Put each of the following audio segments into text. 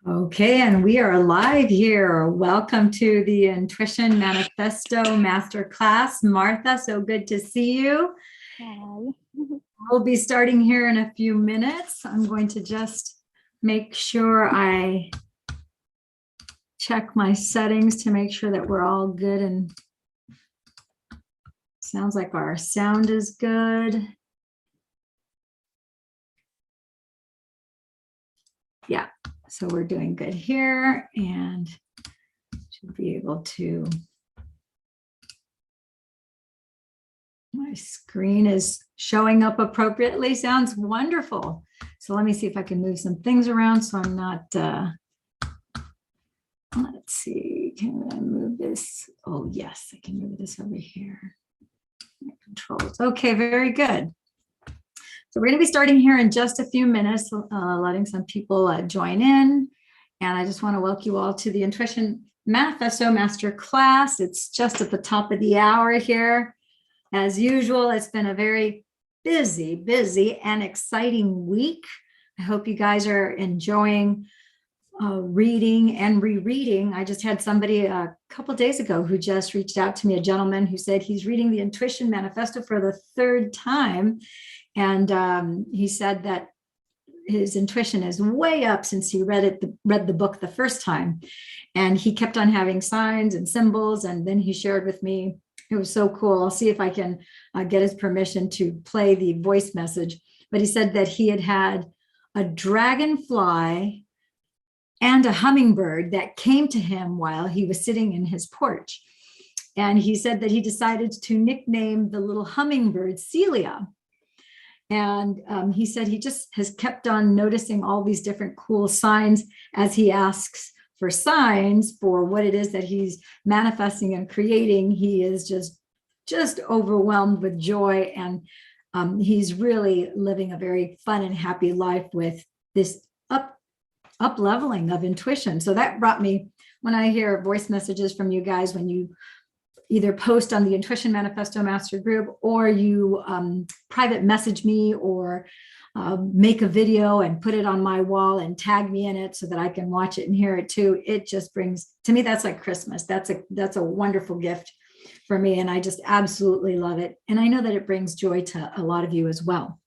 Okay, and we are live here. Welcome to the Intuition Manifesto Masterclass. Martha, so good to see you. Hi. We'll be starting here in a few minutes. I'm going to just make sure I check my settings to make sure that we're all good, and sounds like our sound is good. Yeah. So we're doing good here and should be able to, my screen is showing up appropriately. Sounds wonderful. So let me see if I can move some things around so I'm not, let's see, can I move this? Oh yes, I can move this over here. Controls. Okay, very good. So we're going to be starting here in just a few minutes, letting some people join in. And I just want to welcome you all to the Intuition Manifesto Masterclass. It's just at the top of the hour here. As usual, it's been a very busy and exciting week. I hope you guys are enjoying reading and rereading. I just had somebody a couple days ago who just reached out to me, a gentleman who said he's reading the Intuition Manifesto for the third time. And he said that his intuition is way up since he read the book the first time. And he kept on having signs and symbols. And then he shared with me, it was so cool. I'll see if I can get his permission to play the voice message. But he said that he had a dragonfly and a hummingbird that came to him while he was sitting in his porch. And he said that he decided to nickname the little hummingbird Celia. And he said he just has kept on noticing all these different cool signs as he asks for signs for what it is that he's manifesting and creating. He is just overwhelmed with joy, and he's really living a very fun and happy life with this up leveling of intuition. So that brought me, when I hear voice messages from you guys, when you either post on the Intuition Manifesto Master Group, or you private message me, or make a video and put it on my wall and tag me in it so that I can watch it and hear it too. It just brings, to me, that's like Christmas. That's a wonderful gift for me, and I just absolutely love it. And I know that it brings joy to a lot of you as well.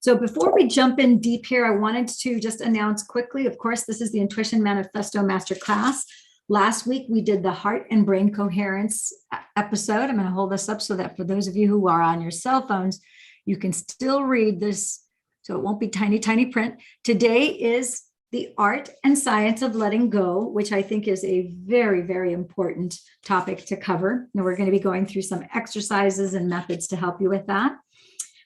So before we jump in deep here, I wanted to just announce quickly, of course, this is the Intuition Manifesto Masterclass. Last week, we did the heart and brain coherence episode. I'm going to hold this up so that for those of you who are on your cell phones, you can still read this, so it won't be tiny, tiny print. Today is the art and science of letting go, which I think is a very, very important topic to cover. And we're going to be going through some exercises and methods to help you with that.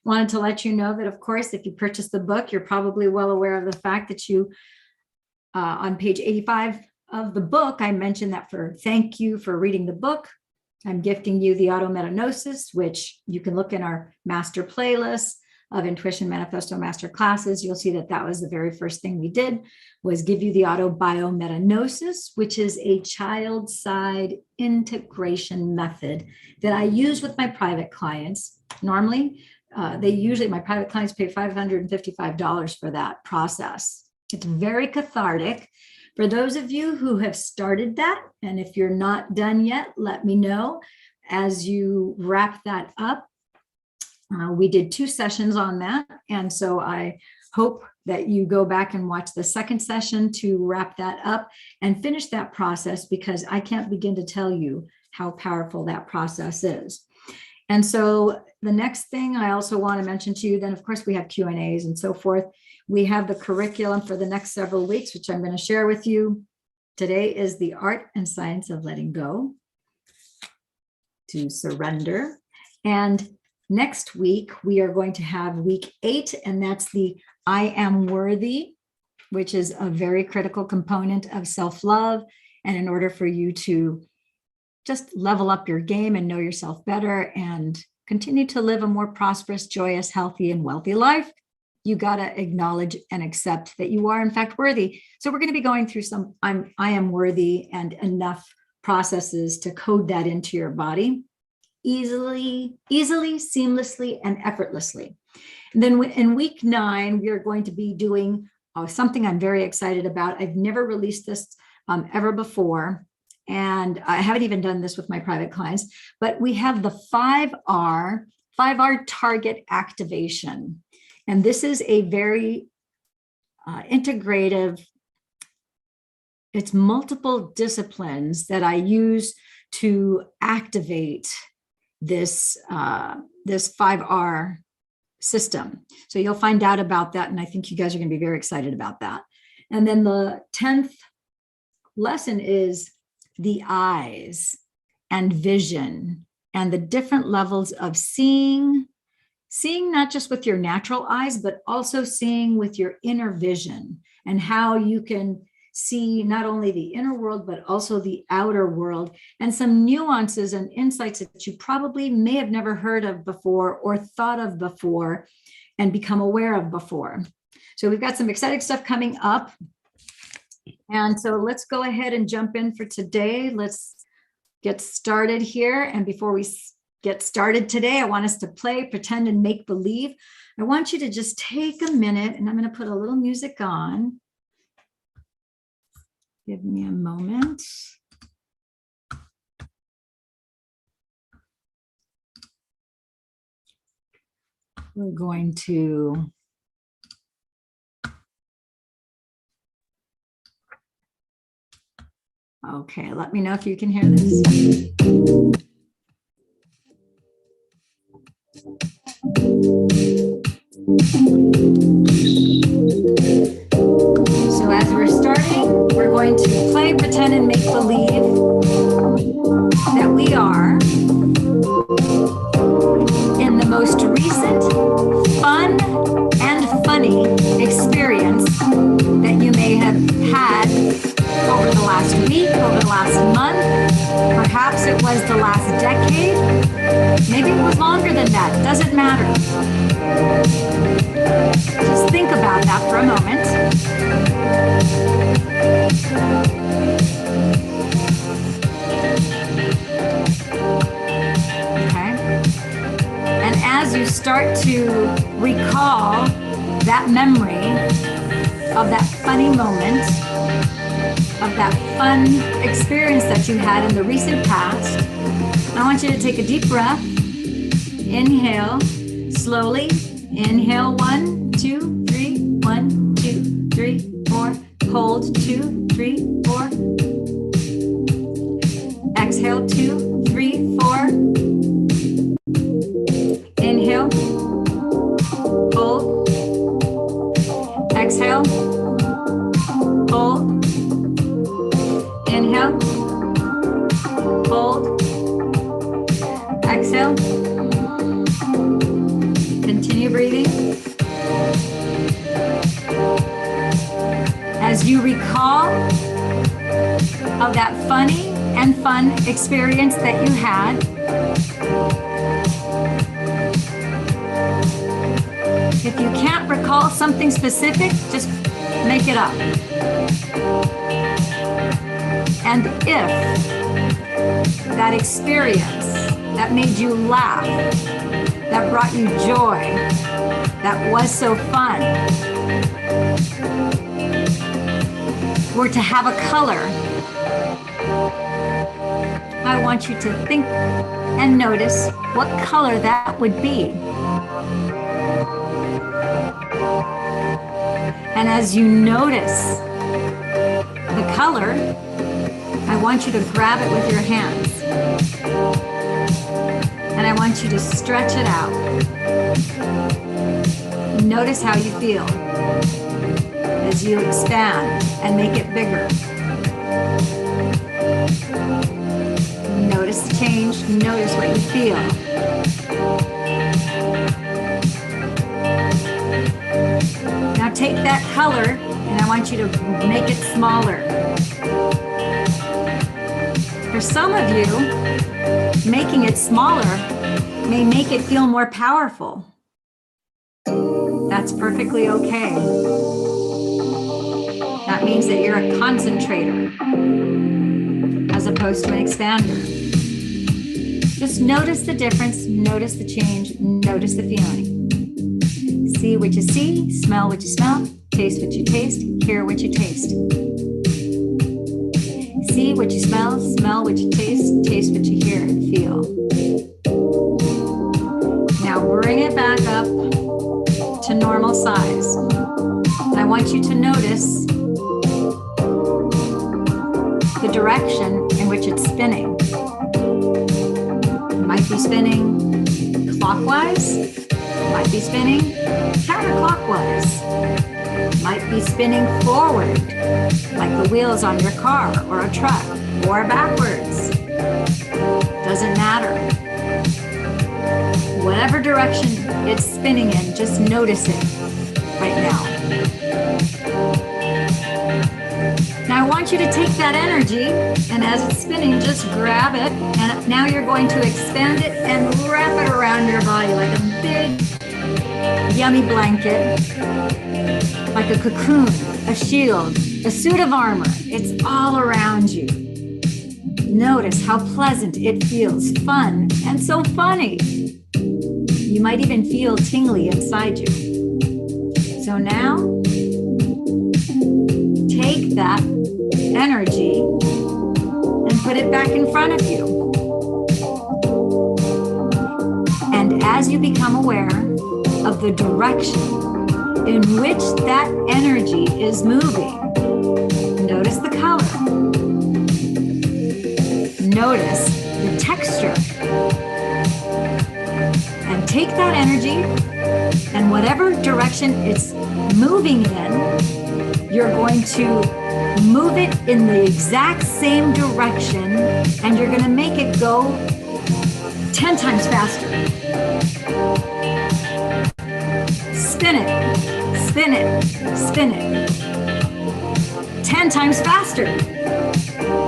Wanted to let you know that, of course, if you purchase the book, you're probably well aware of the fact that you, on page 85, of the book, I mentioned that for thank you for reading the book, I'm gifting you the auto metanosis, which you can look in our master playlist of Intuition Manifesto Master Classes. You'll see that that was the very first thing we did, was give you the auto bio metanosis, which is a child side integration method that I use with my private clients. Normally, my private clients pay $555 for that process. It's very cathartic. For those of you who have started that, and if you're not done yet, let me know as you wrap that up. We did 2 sessions on that. And so I hope that you go back and watch the second session to wrap that up and finish that process, because I can't begin to tell you how powerful that process is. And so the next thing I also want to mention to you, then of course we have Q&As and so forth. We have the curriculum for the next several weeks, which I'm going to share with you. Today is the art and science of letting go, to surrender. And next week, we are going to have week 8, and that's the I am worthy, which is a very critical component of self-love. And in order for you to just level up your game and know yourself better and continue to live a more prosperous, joyous, healthy, and wealthy life, you got to acknowledge and accept that you are in fact worthy. So we're going to be going through some I am worthy and enough processes to code that into your body easily, seamlessly, and effortlessly. And then in week 9, we are going to be doing something I'm very excited about. I've never released this ever before, and I haven't even done this with my private clients, but we have the 5R target activation. And this is a very integrative, it's multiple disciplines that I use to activate this 5R system. So you'll find out about that. And I think you guys are going to be very excited about that. And then the 10th lesson is the eyes and vision and the different levels of seeing not just with your natural eyes, but also seeing with your inner vision, and how you can see not only the inner world, but also the outer world, and some nuances and insights that you probably may have never heard of before or thought of before and become aware of before. So we've got some exciting stuff coming up. And so let's go ahead and jump in for today. Let's get started here. And before we get started today, I want us to play, pretend, and make believe. I want you to just take a minute, and I'm going to put a little music on. Give me a moment. We're going to okay, let me know if you can hear this. So as we're starting, we're going to play, pretend, and make believe that we are in the most recent fun and funny experience that you may have had over the last week, over the last month. Perhaps it was the last decade. Maybe it was longer than that. Doesn't matter. Just think about that for a moment. Okay. And as you start to recall that memory of that funny moment, of that fun experience that you had in the recent past, I want you to take a deep breath. Inhale slowly. Inhale 1, 2, 3. 1, 2, 3, 4. Hold 2, 3, 4. Exhale 2, 3, 4. Inhale. Hold. Exhale. Hold. Inhale, hold, exhale, continue breathing. As you recall of that funny and fun experience that you had, if you can't recall something specific, just make it up. And if that experience that made you laugh, that brought you joy, that was so fun, were to have a color, I want you to think and notice what color that would be. And as you notice the color, I want you to grab it with your hands, and I want you to stretch it out. Notice how you feel as you expand and make it bigger. Notice the change, notice what you feel. Now take that color, and I want you to make it smaller. For some of you, making it smaller may make it feel more powerful. That's perfectly okay. That means that you're a concentrator as opposed to an expander. Just notice the difference, notice the change, notice the feeling. See what you see, smell what you smell, taste what you taste, hear what you taste. See what you smell, smell what you taste, taste what you hear and feel. Now bring it back up to normal size. I want you to notice the direction in which it's spinning. It might be spinning clockwise, might be spinning counterclockwise, might be spinning forward, like the wheels on your car or a truck, or backwards. Doesn't matter. Whatever direction it's spinning in, just notice it right now. Now I want you to take that energy, and as it's spinning, just grab it, and now you're going to expand it and wrap it around your body like a big, yummy blanket, like a cocoon, a shield, a suit of armor. It's all around you. Notice how pleasant it feels, fun, and so funny. You might even feel tingly inside you. So now, take that energy and put it back in front of you. And as you become aware of the direction in which that energy is moving, notice the color. Notice the texture. And take that energy, and whatever direction it's moving in, you're going to move it in the exact same direction, and you're going to make it go 10 times faster. Spin it, spin it, spin it. 10 times faster.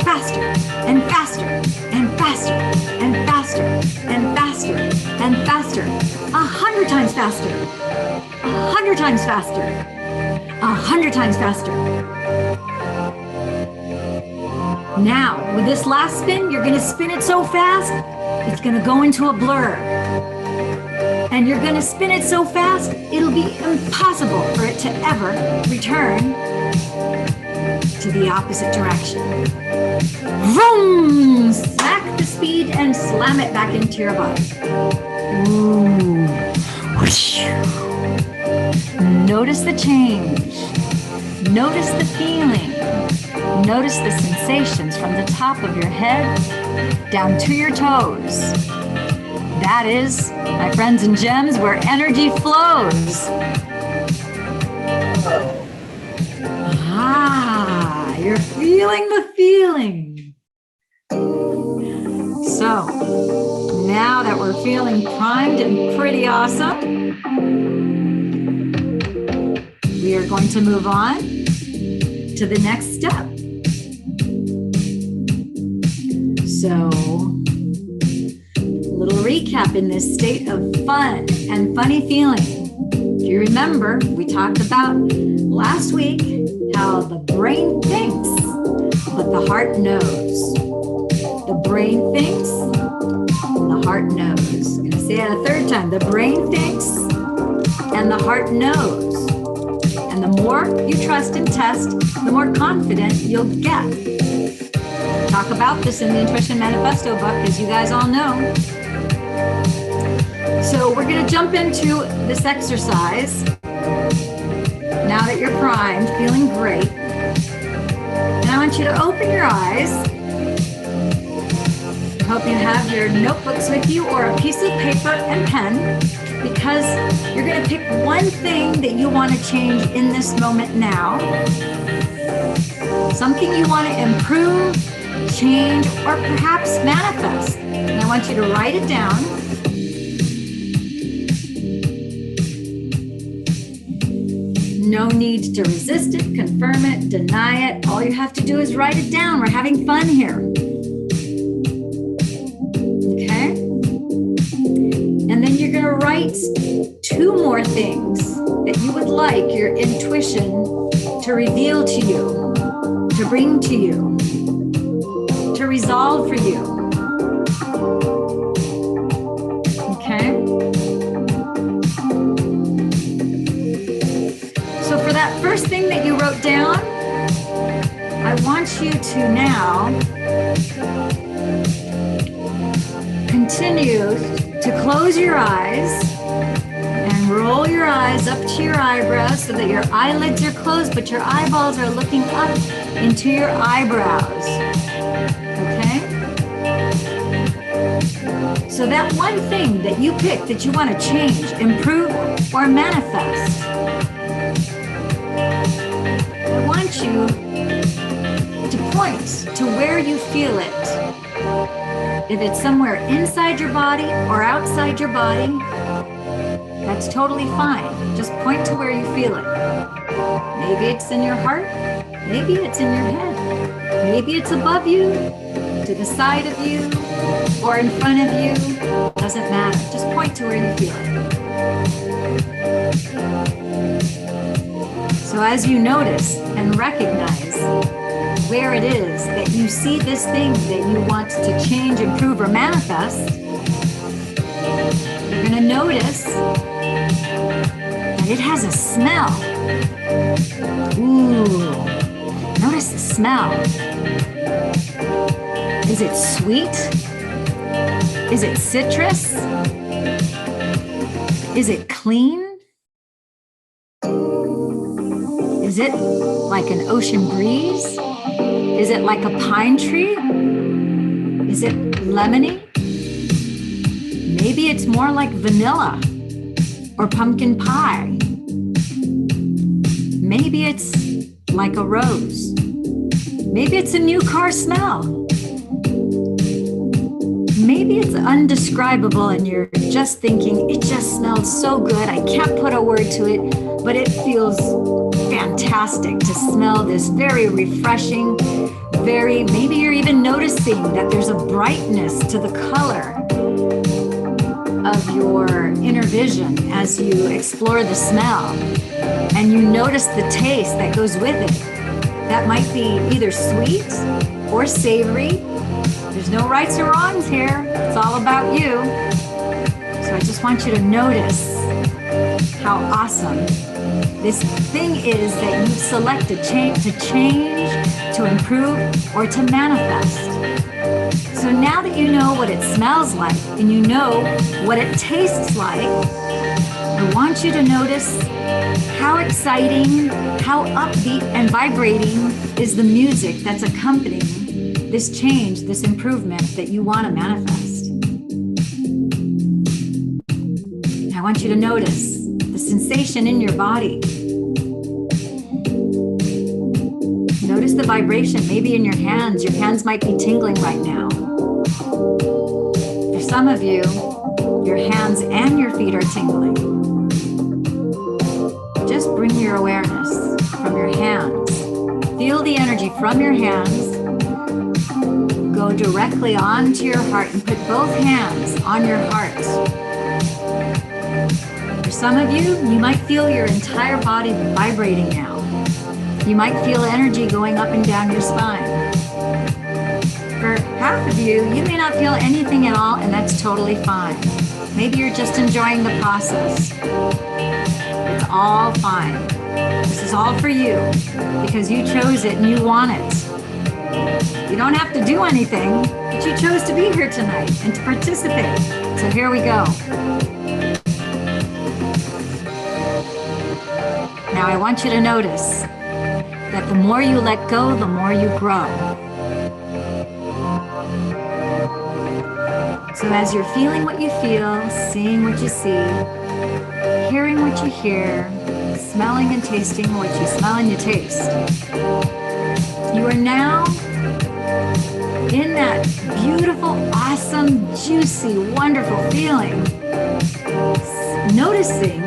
Faster, and faster, and faster, and faster, and faster, and faster. 100 times faster. 100 times faster. 100 times faster. Now, with this last spin, you're going to spin it so fast, it's going to go into a blur. And you're going to spin it so fast, it'll be impossible for it to ever return to the opposite direction. Vroom! Smack the speed and slam it back into your body. Ooh. Whoosh. Notice the change. Notice the feeling. Notice the sensations from the top of your head down to your toes. That is, my friends and gems, where energy flows. Ah, you're feeling the feeling. So, now that we're feeling primed and pretty awesome, we are going to move on to the next step. So, a little recap in this state of fun and funny feeling. If you remember, we talked about last week how the brain thinks, but the heart knows. The brain thinks, the heart knows. I'm going to say it a third time. The brain thinks, and the heart knows. And the more you trust and test, the more confident you'll get. Talk about this in the Intuition Manifesto book, as you guys all know. So we're going to jump into this exercise. Now that you're primed, feeling great. And I want you to open your eyes. I hope you have your notebooks with you or a piece of paper and pen, because you're going to pick one thing that you want to change in this moment now. Something you want to improve, change, or perhaps manifest. And I want you to write it down. No need to resist it, confirm it, deny it. All you have to do is write it down. We're having fun here. Okay? And then you're going to write 2 more things that you would like your intuition to reveal to you, to bring to you, to resolve for you. Okay? So for that first I want you to now continue to close your eyes and roll your eyes up to your eyebrows so that your eyelids are closed, but your eyeballs are looking up into your eyebrows. Okay? So that one thing that you pick that you want to change, improve, or manifest, I want you to point to where you feel it. If it's somewhere inside your body or outside your body, that's totally fine. Just point to where you feel it. Maybe it's in your heart. Maybe it's in your head. Maybe it's above you, to the side of you, or in front of you. Doesn't matter. Just point to where you feel it. So as you notice and recognize where it is that you see this thing that you want to change, improve, or manifest, you're going to notice that it has a smell. Ooh, notice the smell. Is it sweet? Is it citrus? Is it clean? Is it like an ocean breeze? Is it like a pine tree? Is it lemony? Maybe it's more like vanilla or pumpkin pie. Maybe it's like a rose. Maybe it's a new car smell. Maybe it's undescribable and you're just thinking, it just smells so good. I can't put a word to it, but it feels fantastic to smell this very refreshing, maybe you're even noticing that there's a brightness to the color of your inner vision as you explore the smell, and you notice the taste that goes with it. That might be either sweet or savory. There's no rights or wrongs here. It's all about you. So I just want you to notice how awesome this thing is that you've selected to change, to improve, or to manifest. So now that you know what it smells like and you know what it tastes like, I want you to notice how exciting, how upbeat and vibrating is the music that's accompanying this change, this improvement that you want to manifest. I want you to notice the sensation in your body. Notice the vibration, maybe in your hands. Your hands might be tingling right now. For some of you, your hands and your feet are tingling. Just bring your awareness from your hands. Feel the energy from your hands. Go directly onto your heart and put both hands on your heart. For some of you, you might feel your entire body vibrating now. You might feel energy going up and down your spine. For half of you, you may not feel anything at all, and that's totally fine. Maybe you're just enjoying the process. It's all fine. This is all for you because you chose it and you want it. You don't have to do anything, but you chose to be here tonight and to participate. So here we go. Now I want you to notice that the more you let go, the more you grow. So as you're feeling what you feel, seeing what you see, hearing what you hear, smelling and tasting what you smell and you taste, you are now in that beautiful, awesome, juicy, wonderful feeling, noticing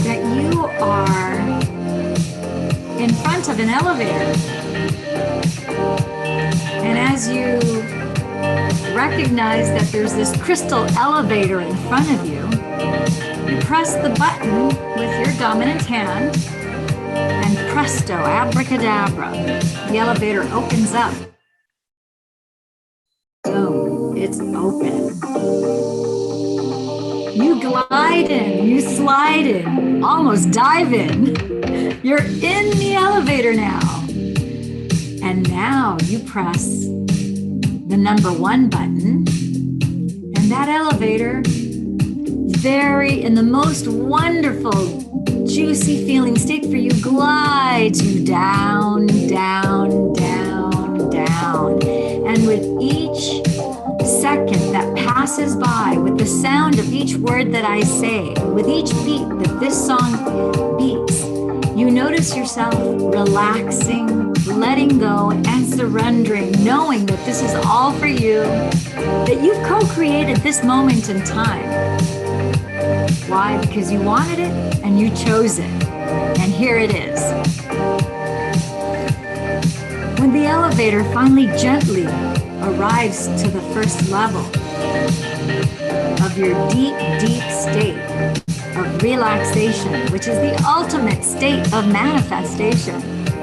that you are in front of an elevator. And as you recognize that there's this crystal elevator in front of you, you press the button with your dominant hand, and presto, abracadabra, the elevator opens up. Boom, it's open. You glide in, you slide in, almost dive in. You're in the elevator now. And now you press the number 1 button, and that elevator, very in the most wonderful, juicy feeling state for you, glides you down, down, down, down. And with each second that passes by, with the sound of each word that I say, with each beat that this song beats, you notice yourself relaxing, letting go, and surrendering, knowing that this is all for you, that you've co-created this moment in time. Why? Because you wanted it and you chose it. And here it is. When the elevator finally gently arrives to the first level of your deep, deep state of relaxation, which is the ultimate state of manifestation,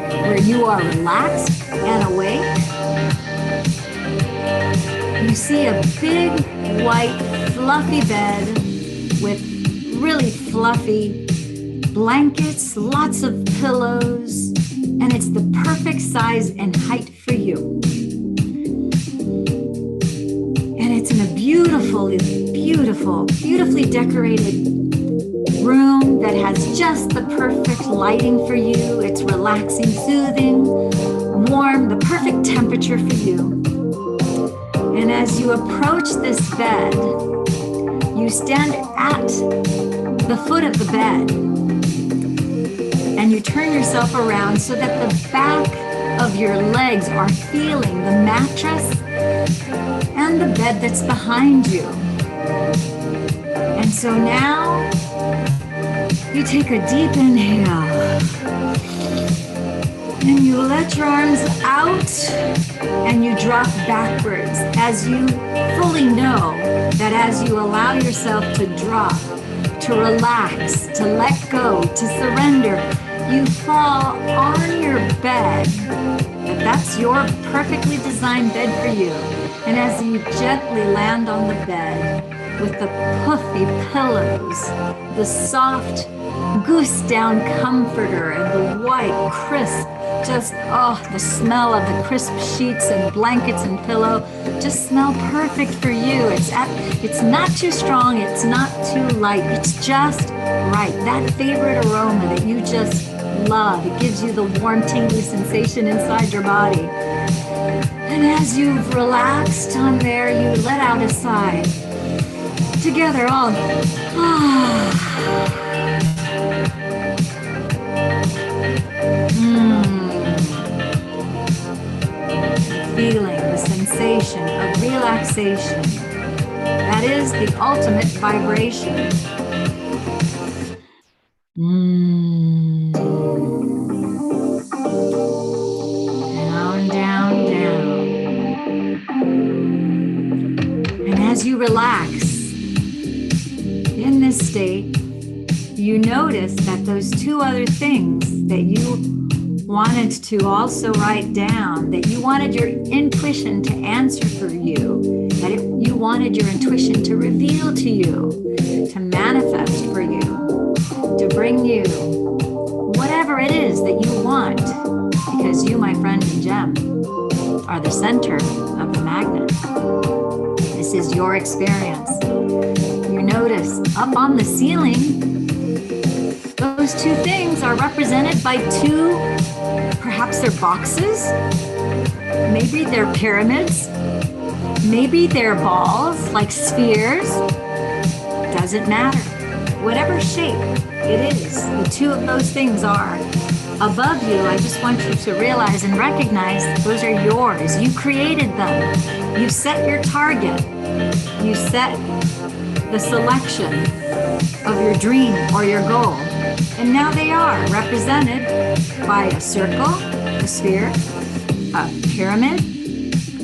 where you are relaxed and awake, you see a big, white, fluffy bed with really fluffy blankets, lots of pillows, and it's the perfect size and height for you. And it's in a beautiful, beautiful, beautifully decorated room that has just the perfect lighting for you. It's relaxing, soothing, warm, the perfect temperature for you. And as you approach this bed, you stand at the foot of the bed and you turn yourself around so that the back of your legs are feeling the mattress and the bed that's behind you. And so now you take a deep inhale and you let your arms out and you drop backwards as you fully know that as you allow yourself to drop, to relax, to let go, to surrender, you fall on your bed. That's your perfectly designed bed for you. And as you gently land on the bed with the puffy pillows, the soft goose down comforter, and the white, crisp, just, the smell of the crisp sheets and blankets and pillow just smell perfect for you. It's not too strong, it's not too light, it's just right. That favorite aroma that you just love, it gives you the warm, tingly sensation inside your body. And as you've relaxed on there, you let out a sigh. Together, all. Feeling the sensation of relaxation. That is the ultimate vibration. Down, down, down. And as you relax in this state, you notice that those 2 other things that you wanted to also write down, that you wanted your intuition to answer for you, that you wanted your intuition to reveal to you, to manifest for you, to bring you whatever it is that you want, because you, my friend and gem, are the center of the magnet. This is your experience. You notice up on the ceiling, those 2 things are represented by 2, perhaps they're boxes, maybe they're pyramids, maybe they're balls like spheres, doesn't matter. Whatever shape it is, the 2 of those things are above you. I just want you to realize and recognize those are yours. You created them. You set your target. You set the selection of your dream or your goal. And now they are represented by a circle, a sphere, a pyramid,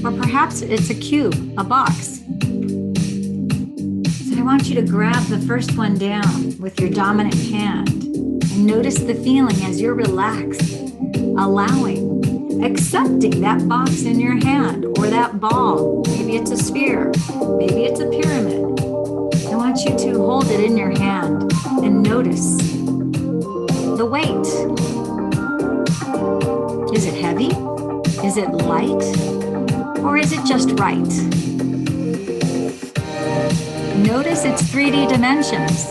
or perhaps it's a cube, a box. So I want you to grab the first one down with your dominant hand and notice the feeling as you're relaxed, allowing, accepting that box in your hand or that ball. Maybe it's a sphere, maybe it's a pyramid. I want you to hold it in your hand and notice the weight. Is it heavy? Is Is it light or is it just right? Notice its 3D dimensions.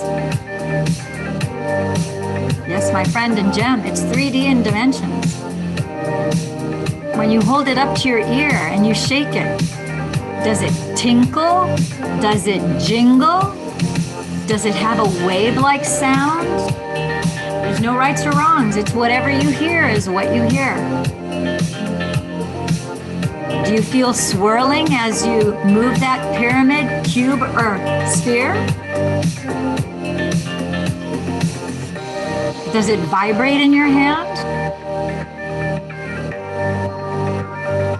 Yes, my friend and gem, it's 3D in dimensions. When you hold it up to your ear and you shake it, does it tinkle? Does it jingle? Does it have a wave-like sound? There's no rights or wrongs. It's whatever you hear is what you hear. Do you feel swirling as you move that pyramid, cube, or sphere? Does it vibrate in your hand?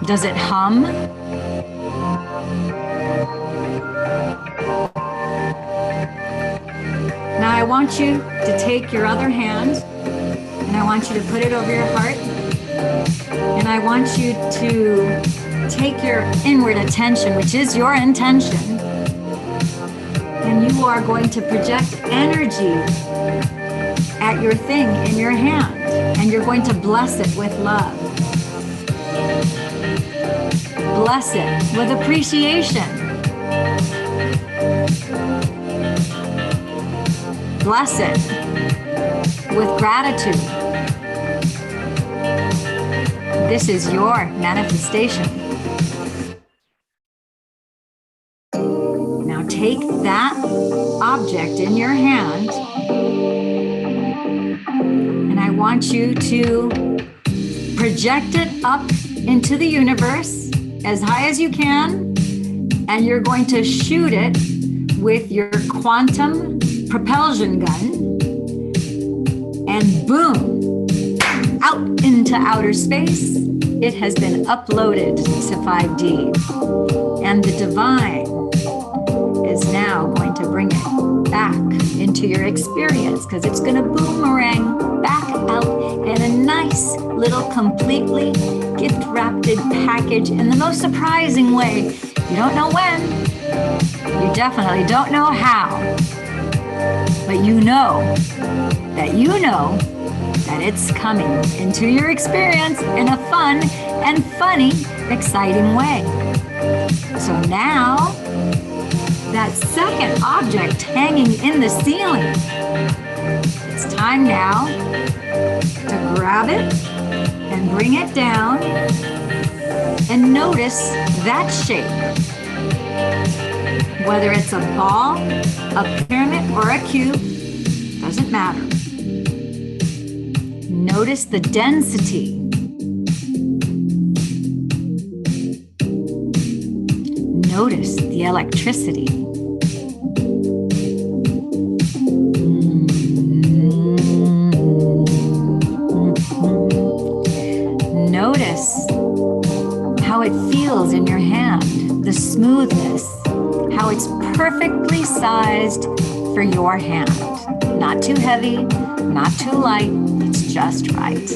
Does it hum? Now I want you to take your other hand and I want you to put it over your heart. And I want you to take your inward attention, which is your intention, and you are going to project energy at your thing in your hand, and you're going to bless it with love. Bless it with appreciation. Bless it with gratitude. This is your manifestation. Now take that object in your hand, and I want you to project it up into the universe as high as you can, and you're going to shoot it with your quantum propulsion gun, and boom, out into outer space. It has been uploaded to 5D, and the divine is now going to bring it back into your experience, because it's going to boomerang back out in a nice little completely gift-wrapped package in the most surprising way. You don't know when, you definitely don't know how, but you know that it's coming into your experience in a fun and funny, exciting way. So now, that second object hanging in the ceiling, it's time now to grab it and bring it down and notice that shape. Whether it's a ball, a pyramid, or a cube, doesn't matter. Notice the density. Notice the electricity. Notice how it feels in your hand, the smoothness, how it's perfectly sized for your hand. Not too heavy, not too light, it's just right.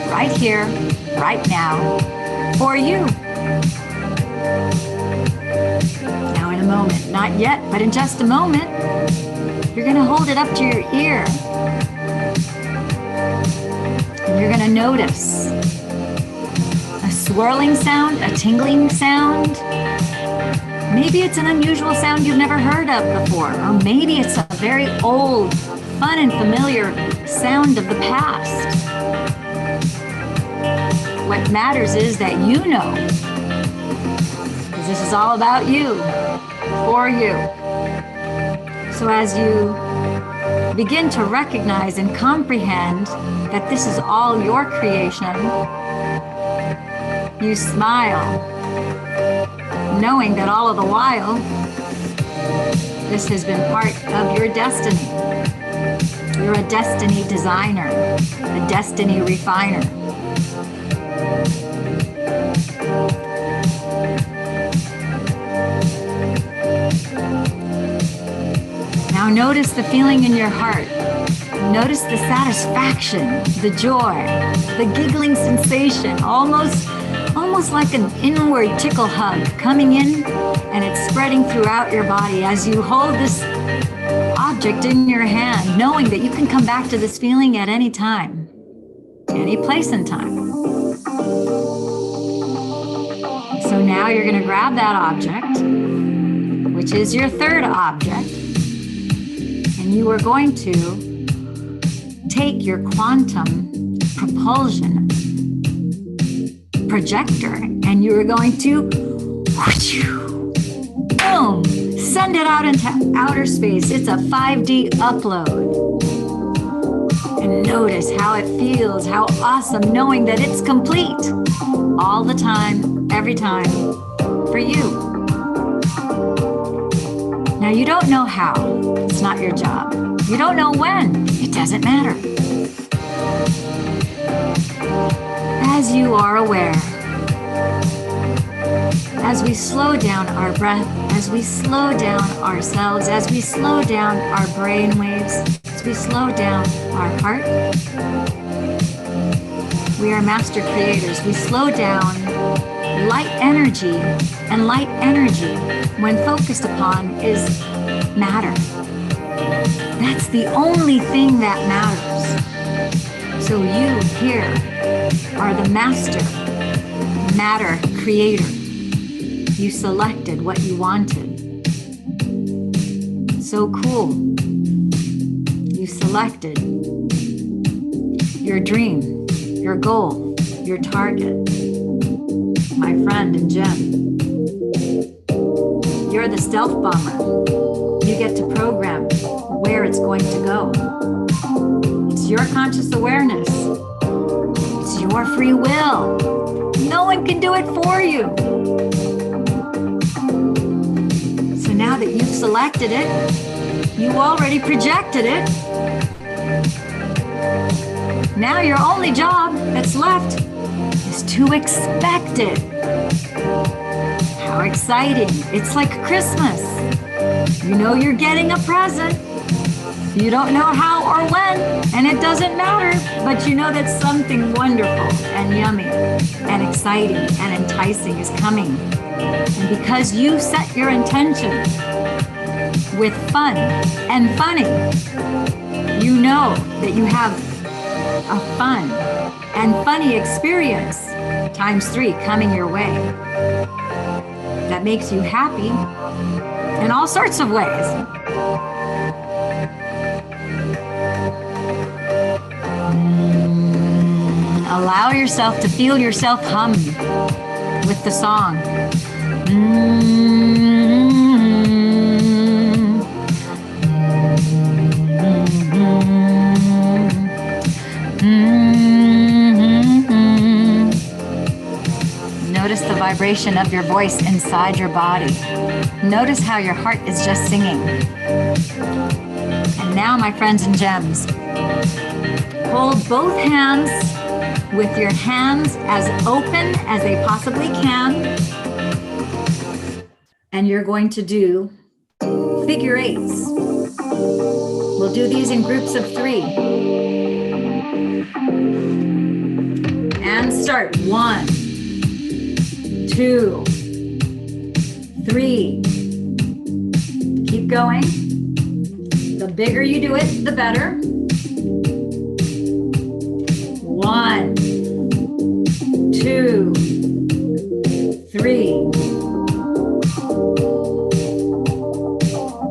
Right here, right now, for you. Now in a moment, not yet, but in just a moment, you're gonna hold it up to your ear. And you're gonna notice a swirling sound, a tingling sound. Maybe it's an unusual sound you've never heard of before, or maybe it's a very old, fun and familiar sound of the past. What matters is that you know, because this is all about you, for you. So as you begin to recognize and comprehend that this is all your creation, you smile, knowing that all of the while, this has been part of your destiny. You're a destiny designer, a destiny refiner. Now notice the feeling in your heart. Notice the satisfaction, the joy, the giggling sensation, almost like an inward tickle hug coming in, and it's spreading throughout your body as you hold this object in your hand, knowing that you can come back to this feeling at any time, any place and time. now you're going to grab that object, which is your third object, and you are going to take your quantum propulsion projector and you are going to boom, send it out into outer space. It's a 5D upload. And notice how it feels, how awesome, knowing that it's complete all the time, every time, for you. Now, you don't know how. It's not your job. You don't know when. It doesn't matter. As you are aware, as we slow down our breath, as we slow down ourselves, as we slow down our brain waves, as we slow down our heart, we are master creators. We slow down light energy, and light energy, when focused upon, is matter. That's the only thing that matters. So you here are the master matter creator. You selected what you wanted. So cool. You selected your dream, your goal, your target. My friend and gem. You're the stealth bomber. You get to program where it's going to go. It's your conscious awareness. It's your free will. No one can do it for you. So now that you've selected it, you already projected it. Now your only job that's left is to expect it. How exciting. It's like Christmas. You know you're getting a present. You don't know how or when, and it doesn't matter, but you know that something wonderful and yummy and exciting and enticing is coming. And because you set your intention with fun and funny, you know that you have a fun and funny experience ×3 coming your way that makes you happy in all sorts of ways. Allow yourself to feel yourself hum with the song. Notice the vibration of your voice inside your body. Notice how your heart is just singing. And now, my friends and gems, hold both hands with your hands as open as they possibly can. And you're going to do figure eights. We'll do these in groups of 3. And start. 1, 2, 3. Keep going. The bigger you do it, the better. 1, 2, 3.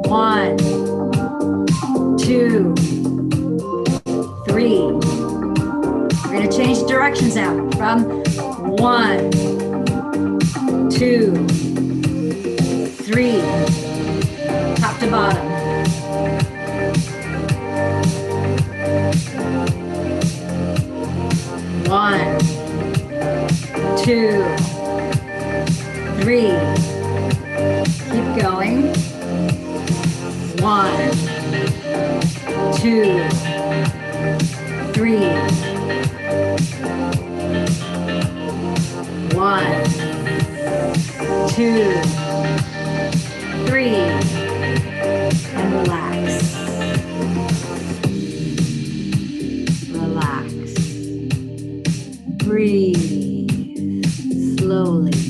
1, 2, 3. We're going to change directions now from 1, 2, 3, top to bottom. 1, 2, 3. Keep going. 1, 2, 3. 1, 2, 3. And relax. Relax. Breathe slowly.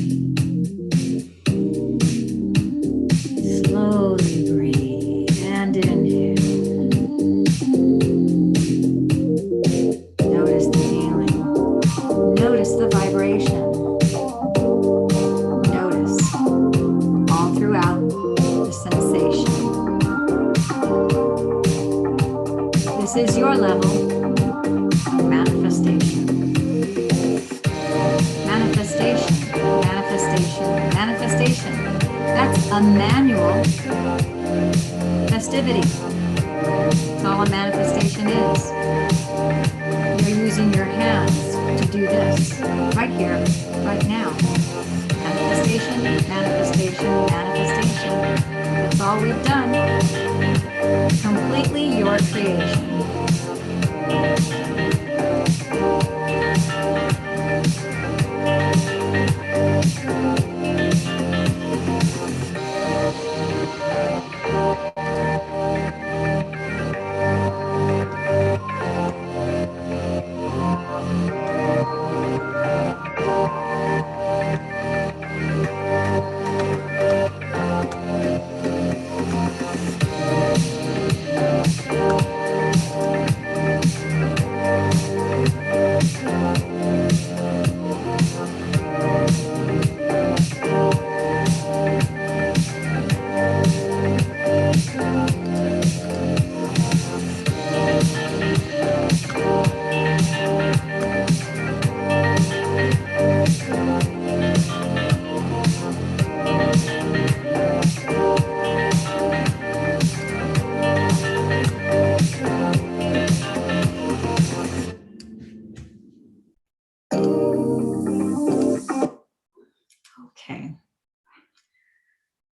Slowly breathe and inhale. Notice the feeling. Notice the vibration. Notice. lower level, manifestation. Manifestation, manifestation, manifestation. That's a manual festivity. That's all a manifestation is. You're using your hands to do this right here, right now. Manifestation, manifestation, manifestation. That's all we've done. Completely your creation. Okay.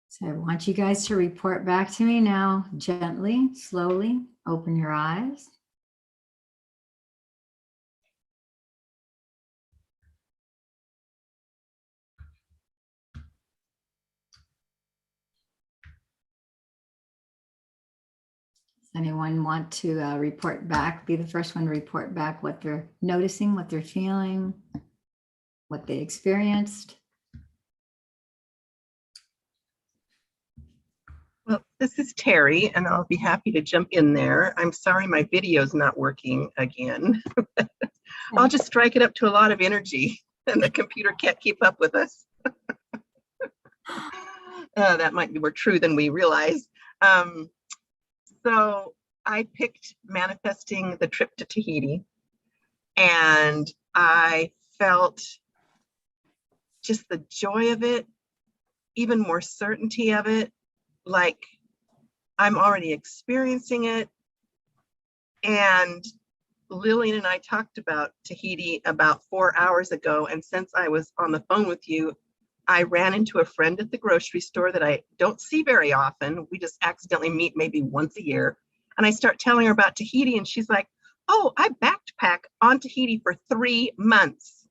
So I want you guys to report back to me now, gently, slowly. Open your eyes. Does anyone want to report back, be the first one to report back what they're noticing, what they're feeling, what they experienced? Well, this is Terry, and I'll be happy to jump in there. I'm sorry my video's not working again. I'll just strike it up to a lot of energy, and the computer can't keep up with us. That might be more true than we realize. So I picked manifesting the trip to Tahiti, and I felt just the joy of it, even more certainty of it. Like I'm already experiencing it. And Lillian and I talked about Tahiti about 4 hours ago. And since I was on the phone with you, I ran into a friend at the grocery store that I don't see very often. We just accidentally meet maybe once a year. And I start telling her about Tahiti, and she's like, oh, I backpacked on Tahiti for 3 months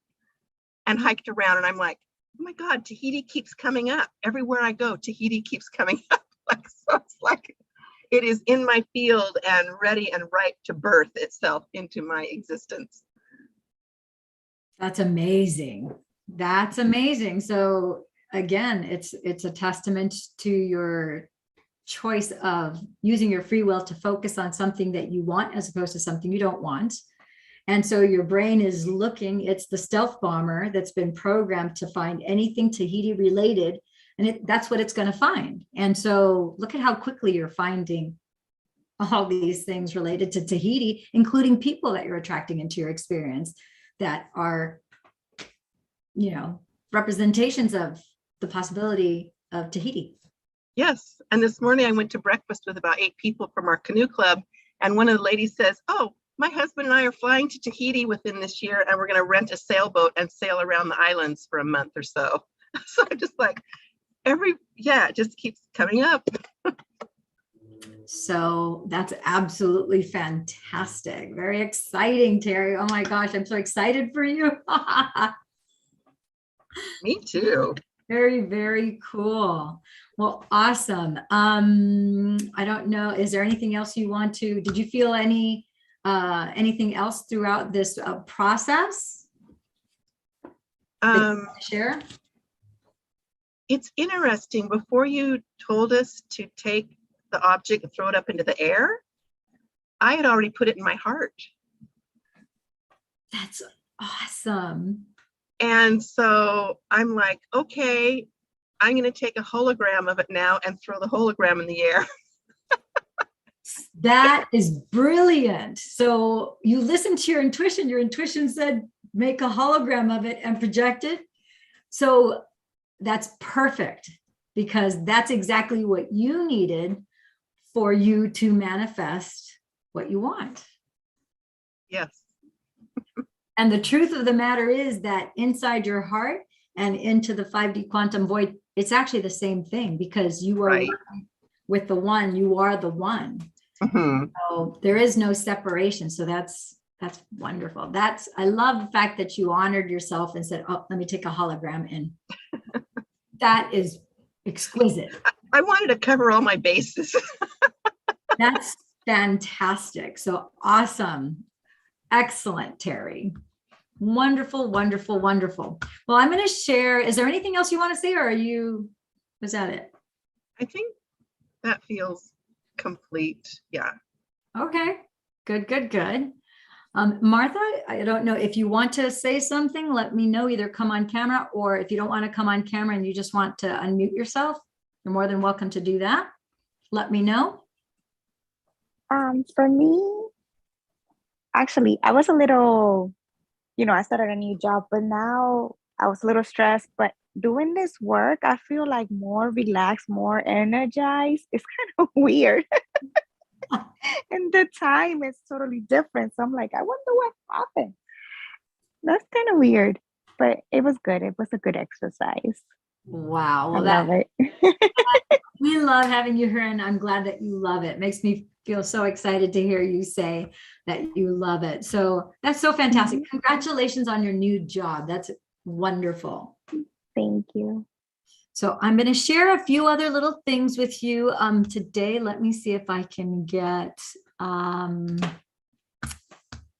and hiked around. And I'm like, oh my God, Tahiti keeps coming up. Everywhere I go, Tahiti keeps coming up. Like, so it's like it is in my field and ready and ripe to birth itself into my existence. That's amazing. That's amazing. So again, it's a testament to your choice of using your free will to focus on something that you want as opposed to something you don't want. And so your brain is looking, it's the stealth bomber that's been programmed to find anything Tahiti related, and that's what it's going to find. And so look at how quickly you're finding all these things related to Tahiti, including people that you're attracting into your experience that are, you know, representations of the possibility of Tahiti. Yes. And this morning I went to breakfast with about 8 people from our canoe club. And one of the ladies says, oh, my husband and I are flying to Tahiti within this year, and we're going to rent a sailboat and sail around the islands for a month or so. So I'm just like, it just keeps coming up. So that's absolutely fantastic. Very exciting, Terry. Oh my gosh, I'm so excited for you. Me too. Very, very cool. Well, awesome. I don't know, is there anything else you want to, did you feel anything else throughout this process? Share? It's interesting. Before you told us to take the object and throw it up into the air, I had already put it in my heart. That's awesome. And so I'm like, okay, I'm going to take a hologram of it now and throw the hologram in the air. That is brilliant. So you listened to your intuition said, make a hologram of it and project it. So that's perfect, because that's exactly what you needed for you to manifest what you want. Yes. And the truth of the matter is that inside your heart and into the 5D quantum void, it's actually the same thing, because you are Right. one with the one, you are the one. Mhm. So there is no separation. So that's wonderful. I love the fact that you honored yourself and said, oh, let me take a hologram in. That is exquisite. I wanted to cover all my bases. That's fantastic. So awesome. Excellent, Terry. Wonderful, wonderful, wonderful. Well, I'm going to share. Is there anything else you want to say, or was that it? I think that feels complete. Yeah. Okay, good, good, good. Martha, I don't know if you want to say something, let me know, either come on camera, or if you don't want to come on camera and you just want to unmute yourself, you're more than welcome to do that. Let me know. For me, actually, I was a little, I started a new job, but now I was a little stressed. But doing this work, I feel like more relaxed, more energized. It's kind of weird. And the time is totally different. So I'm like, I wonder what happened. That's kind of weird, but it was good. It was a good exercise. Wow. I Well, love it. we love having you here, and I'm glad that you love it. Makes me feel so excited to hear you say that you love it. So that's so fantastic. Mhm. Congratulations on your new job. That's wonderful. Thank you. So I'm going to share a few other little things with you today. Let me see if I can get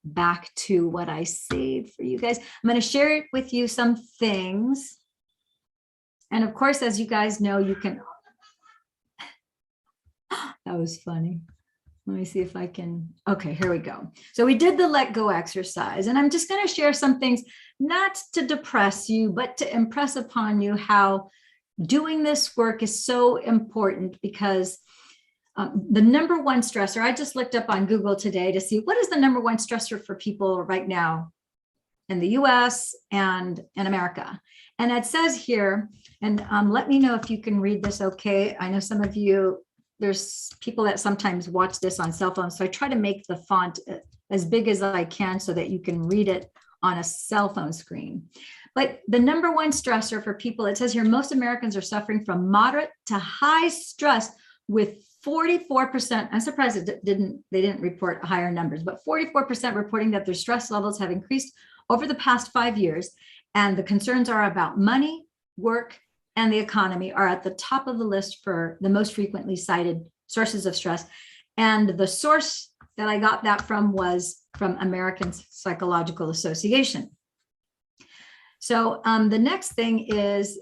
back to what I saved for you guys. I'm going to share with you some things. And of course, as you guys know, you can, that was funny. Let me see if I can, okay, here we go. So we did the let go exercise, and I'm just going to share some things, not to depress you, but to impress upon you how doing this work is so important, because the number one stressor, I just looked up on Google today to see what is the number one stressor for people right now in the US and in America. And it says here, and let me know if you can read this okay. I know some of you, there's people that sometimes watch this on cell phones, so I try to make the font as big as I can so that you can read it on a cell phone screen. But the number one stressor for people, it says here, most Americans are suffering from moderate to high stress, with 44%. I'm surprised they didn't report higher numbers, but 44% reporting that their stress levels have increased over the past 5 years. And the concerns are about money, work, and the economy are at the top of the list for the most frequently cited sources of stress. And the source that I got that from was from American Psychological Association. So the next thing is,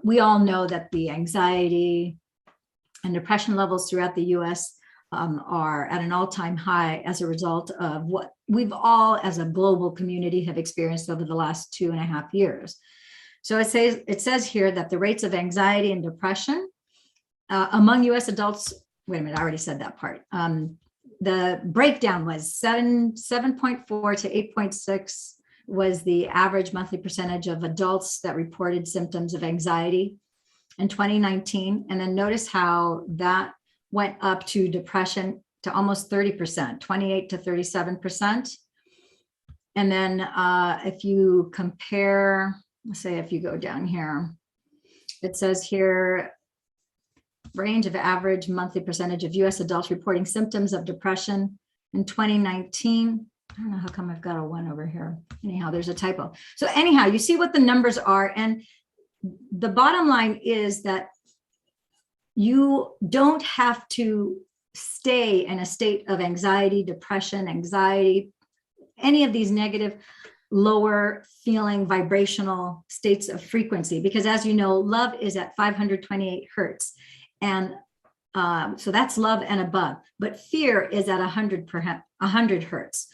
we all know that the anxiety and depression levels throughout the US are at an all-time high as a result of what we've all as a global community have experienced over the last 2.5 years. So it says here that the rates of anxiety and depression among US adults, wait a minute, I already said that part. The breakdown was 7.4 to 8.6 was the average monthly percentage of adults that reported symptoms of anxiety in 2019. And then notice how that went up to depression to almost 30%, 28 to 37%. And then if you compare, let's say if you go down here, it says here, range of average monthly percentage of US adults reporting symptoms of depression in 2019. I don't know how come I've got a 1 over here. Anyhow, there's a typo. So anyhow, you see what the numbers are. And the bottom line is that you don't have to stay in a state of anxiety, depression, any of these negative, lower feeling vibrational states of frequency, because as you know, love is at 528 hertz. And so that's love and above, but fear is at 100 hertz.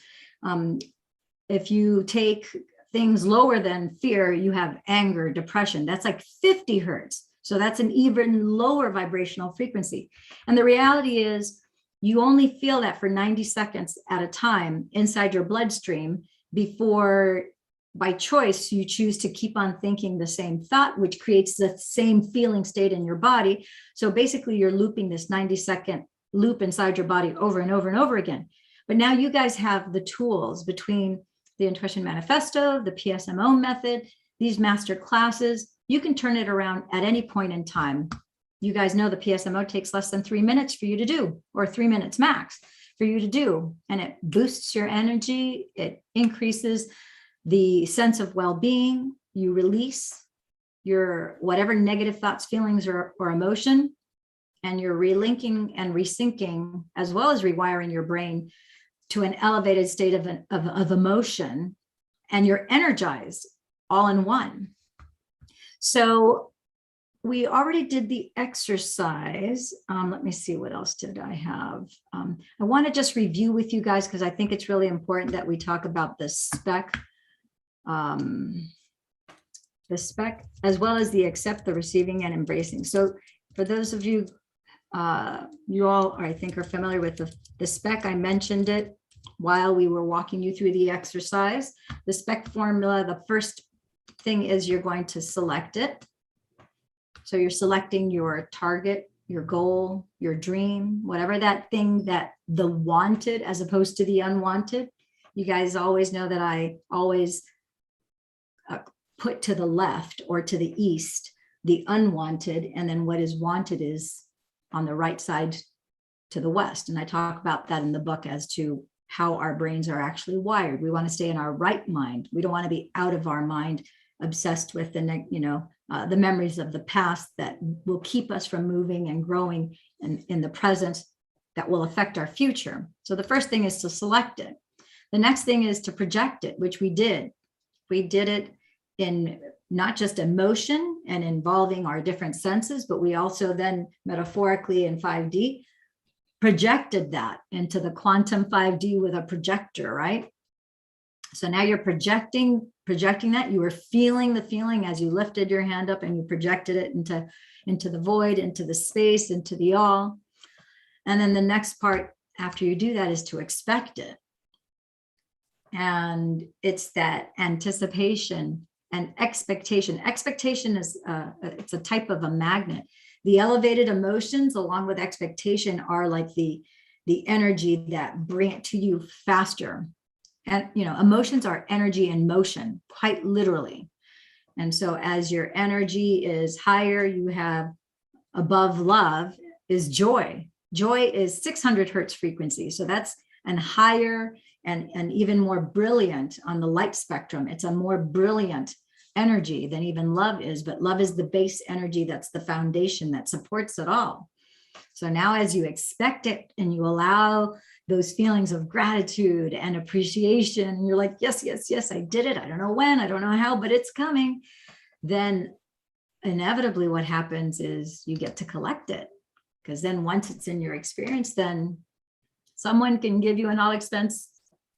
If you take things lower than fear, you have anger, depression, that's like 50 hertz. So that's an even lower vibrational frequency. And the reality is you only feel that for 90 seconds at a time inside your bloodstream before, by choice, you choose to keep on thinking the same thought, which creates the same feeling state in your body. So basically you're looping this 90-second loop inside your body over and over and over again. But now you guys have the tools between the Intuition Manifesto, the PSMO method, these master classes. You can turn it around at any point in time. You guys know the PSMO takes less than 3 minutes for you to do, or 3 minutes max for you to do. And it boosts your energy. It increases the sense of well-being. You release your whatever negative thoughts, feelings, or emotion, and you're relinking and resyncing, as well as rewiring your brain to an elevated state of emotion, and you're energized all in one. So we already did the exercise. Let me see, what else did I have? I want to just review with you guys, because I think it's really important that we talk about the spec, as well as the accept, the receiving, and embracing. So for those of you, you all, I think, are familiar with the spec. I mentioned it while we were walking you through the exercise. The spec formula, the first thing is you're going to select it. So you're selecting your target, your goal, your dream, whatever that thing, that the wanted as opposed to the unwanted. You guys always know that I always put to the left or to the east the unwanted, and then what is wanted is on the right side to the west. And I talk about that in the book as to how our brains are actually wired. We want to stay in our right mind. We don't want to be out of our mind, obsessed with the memories of the past that will keep us from moving and growing in the present, that will affect our future. So the first thing is to select it. The next thing is to project it, which we did. We did it in not just emotion and involving our different senses, but we also then metaphorically in 5D projected that into the quantum 5D with a projector, right? So now you're projecting that. You were feeling the feeling as you lifted your hand up and you projected it into the void, into the space, into the all. And then the next part after you do that is to expect it. And it's that anticipation and expectation. Expectation is it's a type of a magnet. The elevated emotions along with expectation are like the energy that bring it to you faster. And emotions are energy in motion, quite literally. And so as your energy is higher, you have above love is joy. Joy is 600 hertz frequency. So that's an higher and even more brilliant on the light spectrum. It's a more brilliant energy than even love is, but love is the base energy. That's the foundation that supports it all. So now as you expect it and you allow those feelings of gratitude and appreciation, and you're like, yes, yes, yes, I did it. I don't know when, I don't know how, but it's coming. Then inevitably what happens is you get to collect it. Because then once it's in your experience, then someone can give you an all expense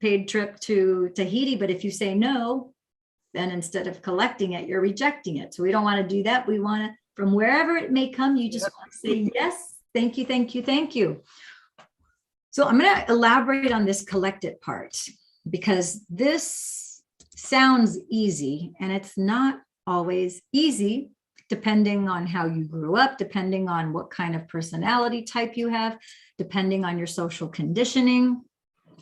paid trip to Tahiti. But if you say no, then instead of collecting it, you're rejecting it. So we don't want to do that. We want to, from wherever it may come, you just want to say, yes, thank you, thank you, thank you. So I'm going to elaborate on this collected part, because this sounds easy and it's not always easy, depending on how you grew up, depending on what kind of personality type you have, depending on your social conditioning,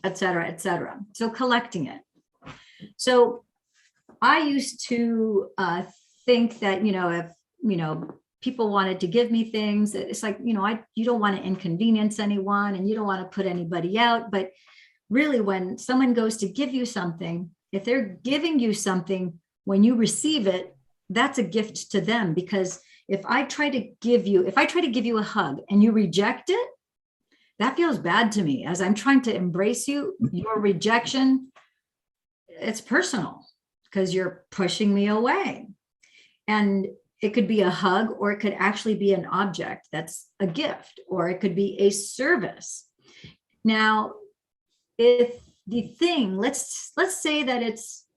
et cetera, et cetera. So collecting it. So I used to think that, if, people wanted to give me things, it's like, you don't want to inconvenience anyone and you don't want to put anybody out. But really, when someone goes to give you something, if they're giving you something, when you receive it, that's a gift to them. Because if I try to give you a hug and you reject it, that feels bad to me. As I'm trying to embrace you, your rejection, it's personal because you're pushing me away. And it could be a hug, or it could actually be an object that's a gift, or it could be a service. Now, if the thing, let's say that it's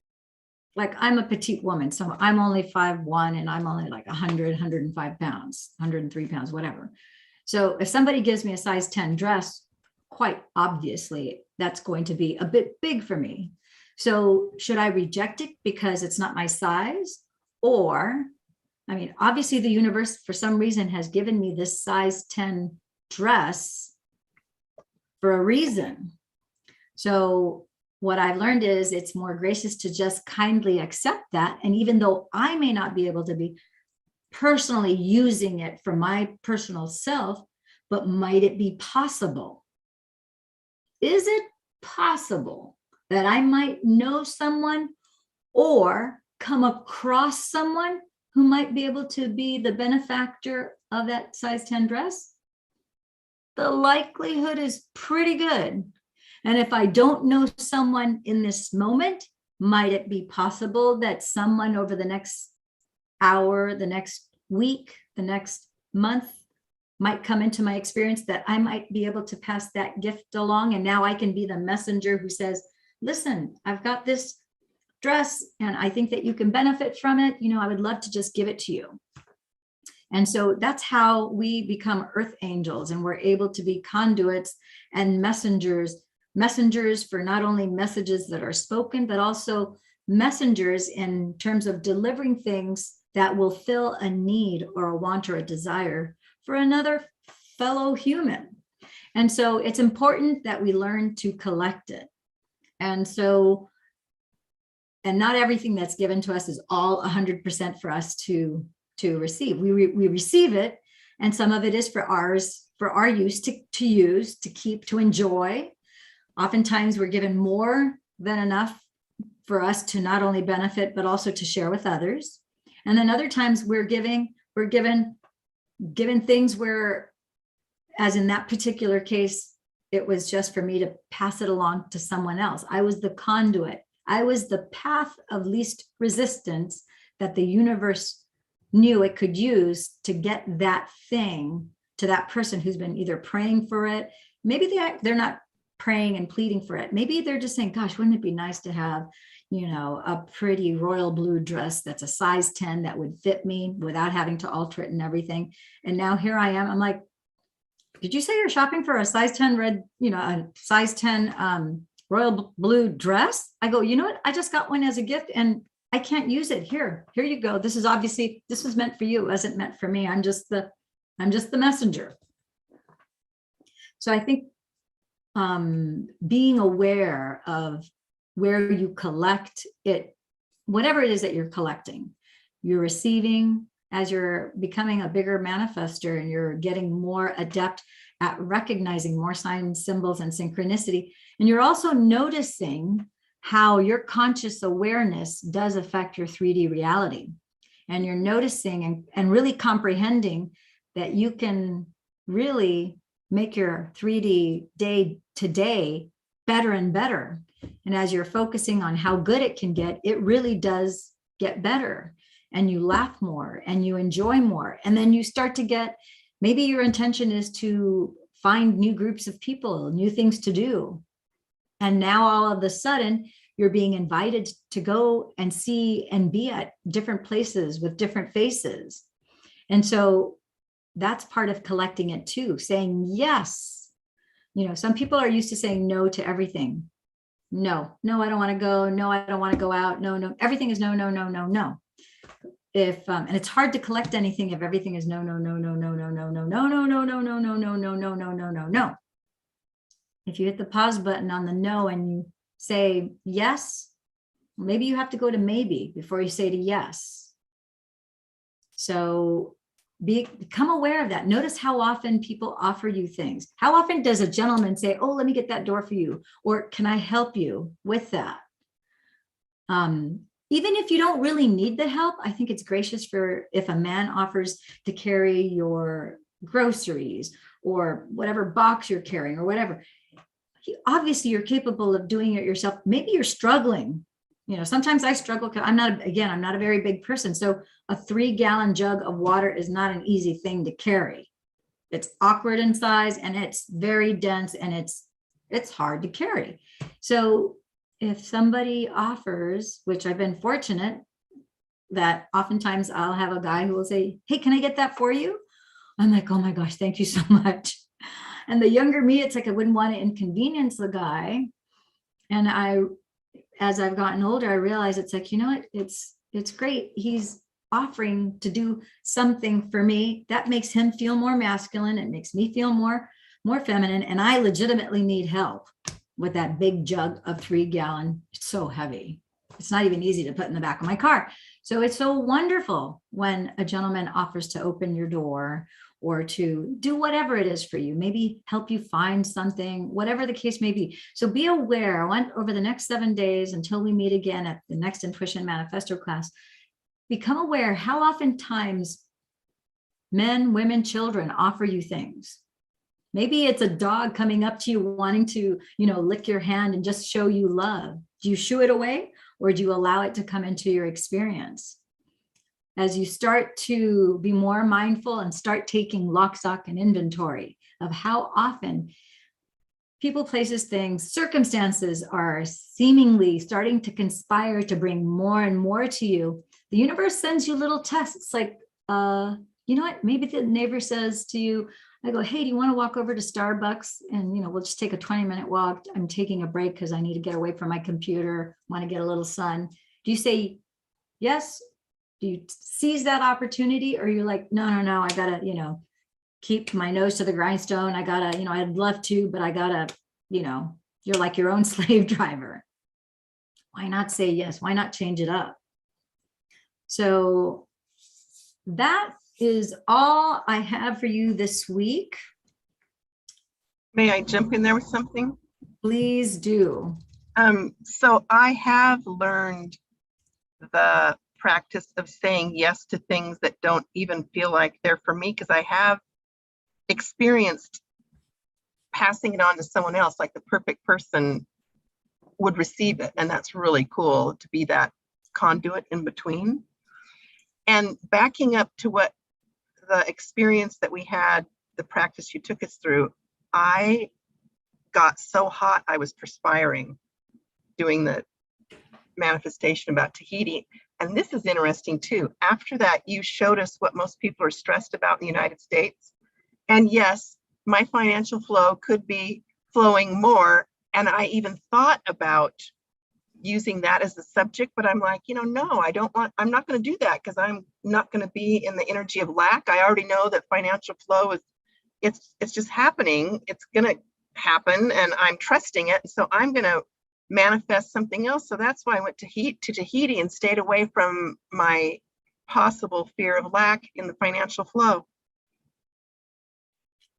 like, I'm a petite woman, so I'm only 5'1" and I'm only like 100, 105 pounds, 103 pounds, whatever. So if somebody gives me a size 10 dress, quite obviously that's going to be a bit big for me. So should I reject it because it's not my size? Or, I mean, obviously the universe for some reason has given me this size 10 dress for a reason. So what I've learned is it's more gracious to just kindly accept that. And even though I may not be able to be personally using it for my personal self, but might it be possible? Is it possible that I might know someone or come across someone who might be able to be the benefactor of that size 10 dress? The likelihood is pretty good. And if I don't know someone in this moment, might it be possible that someone over the next hour, the next week, the next month might come into my experience that I might be able to pass that gift along? And now I can be the messenger who says, listen, I've got this dress and I think that you can benefit from it. You know, I would love to just give it to you. And so that's how we become earth angels, and we're able to be conduits and messengers for not only messages that are spoken, but also messengers in terms of delivering things that will fill a need or a want or a desire for another fellow human. And so it's important that we learn to collect it. And so, and not everything that's given to us is all 100% for us to receive. We receive it, and some of it is for our use, to use, to keep, to enjoy. Oftentimes we're given more than enough for us to not only benefit, but also to share with others. And then other times we're given things where, as in that particular case, it was just for me to pass it along to someone else. I was the conduit. I was the path of least resistance that the universe knew it could use to get that thing to that person who's been either praying for it. Maybe they're not praying and pleading for it. Maybe they're just saying, gosh, wouldn't it be nice to have, you know, a pretty royal blue dress that's a size 10 that would fit me without having to alter it and everything. And now here I am. I'm like, did you say you're shopping for a size 10 red, you know, a size 10 royal blue dress? I go, you know what? I just got one as a gift and I can't use it. Here you go. This is obviously, this was meant for you. It wasn't meant for me. I'm just the messenger. So I think being aware of where you collect it, whatever it is that you're collecting, you're receiving as you're becoming a bigger manifester and you're getting more adept at recognizing more signs, symbols, and synchronicity. And you're also noticing how your conscious awareness does affect your 3D reality. And you're noticing and really comprehending that you can really make your 3D day to day better and better. And as you're focusing on how good it can get, it really does get better. And you laugh more and you enjoy more. And then you start to get, maybe your intention is to find new groups of people, new things to do. And now all of a sudden, you're being invited to go and see and be at different places with different faces. And so that's part of collecting it too, saying yes. You know, some people are used to saying no to everything. No, I don't want to go. No, I don't want to go out. No, everything is no. If and it's hard to collect anything if everything is no. If you hit the pause button on the no and you say yes, maybe you have to go to maybe before you say to yes. So become aware of that. Notice how often people offer you things. How often does a gentleman say, oh, let me get that door for you? Or can I help you with that? Even if you don't really need the help, I think it's gracious for if a man offers to carry your groceries or whatever box you're carrying or whatever. Obviously, you're capable of doing it yourself. Maybe you're struggling. You know, sometimes I struggle because I'm not a very big person. So a 3-gallon jug of water is not an easy thing to carry. It's awkward in size and it's very dense and it's hard to carry. So if somebody offers, which I've been fortunate that oftentimes I'll have a guy who will say, hey, can I get that for you? I'm like, oh my gosh, thank you so much. And the younger me, it's like I wouldn't want to inconvenience the guy. And as I've gotten older, I realize it's like, you know what, it's great. He's offering to do something for me that makes him feel more masculine. It makes me feel more feminine. And I legitimately need help with that big jug of 3-gallon. It's so heavy. It's not even easy to put in the back of my car. So it's so wonderful when a gentleman offers to open your door or to do whatever it is for you, maybe help you find something, whatever the case may be. So be aware. I want over the next 7 days until we meet again at the next Intuition Manifesto class, become aware how oftentimes men, women, children offer you things. Maybe it's a dog coming up to you wanting to, lick your hand and just show you love. Do you shoo it away or do you allow it to come into your experience? As you start to be more mindful and start taking lock, stock, and inventory of how often people, places, things, circumstances are seemingly starting to conspire to bring more and more to you, the universe sends you little tests. It's like, you know what? Maybe the neighbor says to you, I go, hey, do you want to walk over to Starbucks? And, we'll just take a 20-minute walk. I'm taking a break because I need to get away from my computer, want to get a little sun. Do you say yes? Do you seize that opportunity? Or you're like, no, I gotta, keep my nose to the grindstone. I gotta, I'd love to, but I gotta, you're like your own slave driver. Why not say yes? Why not change it up? So that is all I have for you this week. May I jump in there with something? Please do. So I have learned the practice of saying yes to things that don't even feel like they're for me, because I have experienced passing it on to someone else, like the perfect person would receive it. And that's really cool to be that conduit in between. And backing up to what the experience that we had, the practice you took us through, I got so hot, I was perspiring doing the manifestation about Tahiti. And this is interesting too. After that, you showed us what most people are stressed about in the United States. And yes, my financial flow could be flowing more. And I even thought about using that as the subject, but I'm like, no, I'm not going to do that because I'm not going to be in the energy of lack. I already know that financial flow is, it's just happening. It's going to happen and I'm trusting it. So I'm going to manifest something else. So that's why I went to Tahiti and stayed away from my possible fear of lack in the financial flow.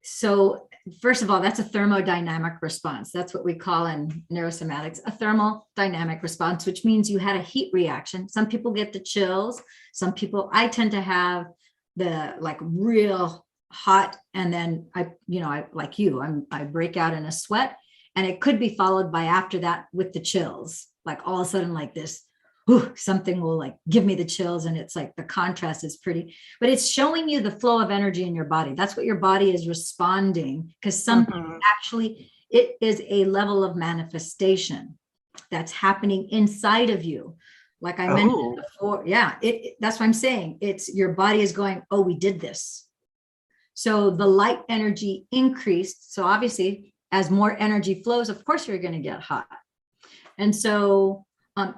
So first of all, that's a thermodynamic response. That's what we call in neurosomatics, a thermodynamic response, which means you had a heat reaction. Some people get the chills. Some people, I tend to have the like real hot. And then I like you, I break out in a sweat, and it could be followed by after that with the chills, like all of a sudden like this, something will like give me the chills. And it's like the contrast is pretty, but it's showing you the flow of energy in your body. That's what your body is responding, because something actually, it is a level of manifestation that's happening inside of you. Like I mentioned before. Yeah, that's what I'm saying. It's your body is going, oh, we did this. So the light energy increased. So obviously, as more energy flows, of course, you're going to get hot. And so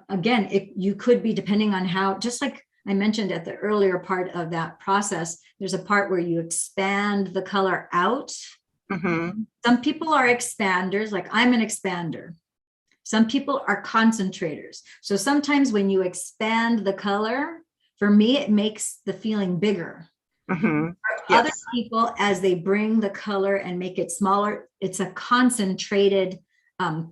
again, you could be, depending on how, just like I mentioned at the earlier part of that process, there's a part where you expand the color out. Some people are expanders, like I'm an expander. Some people are concentrators. So sometimes when you expand the color, for me, it makes the feeling bigger. Other people, as they bring the color and make it smaller, it's a concentrated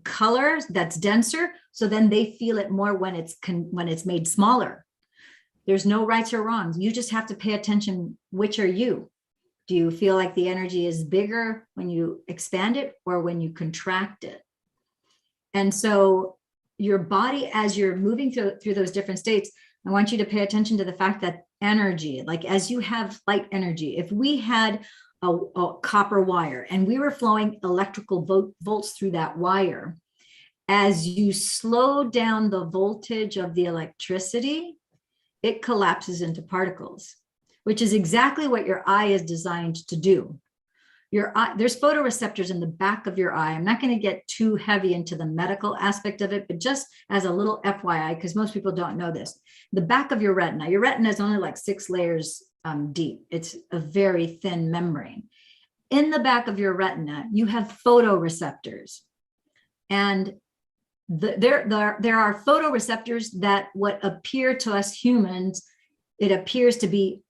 color that's denser. So then they feel it more when it's made smaller. There's no rights or wrongs. You just have to pay attention. Which are you? Do you feel like the energy is bigger when you expand it or when you contract it? And so your body, as you're moving through those different states, I want you to pay attention to the fact that energy, like as you have light energy, if we had a copper wire and we were flowing electrical volts through that wire, as you slow down the voltage of the electricity, it collapses into particles, which is exactly what your eye is designed to do. your eye, there's photoreceptors in the back of your eye. I'm not going to get too heavy into the medical aspect of it, but just as a little FYI, because most people don't know this, the back of your retina is only like 6 layers deep. It's a very thin membrane. In the back of your retina, you have photoreceptors. And there are photoreceptors that what appear to us humans, it appears to be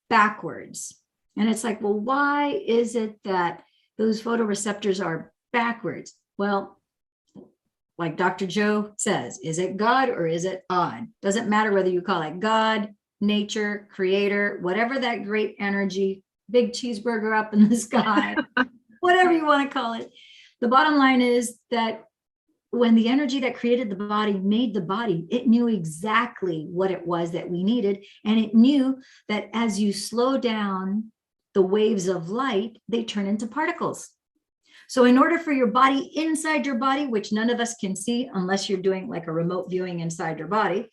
backwards. And it's like, well, why is it that those photoreceptors are backwards? Well, like Dr. Joe says, is it God or is it odd? Doesn't matter whether you call it God, nature, creator, whatever that great energy, big cheeseburger up in the sky, whatever you want to call it. The bottom line is that when the energy that created the body made the body, it knew exactly what it was that we needed. And it knew that as you slow down the waves of light, they turn into particles. So in order for your body inside your body, which none of us can see unless you're doing like a remote viewing inside your body,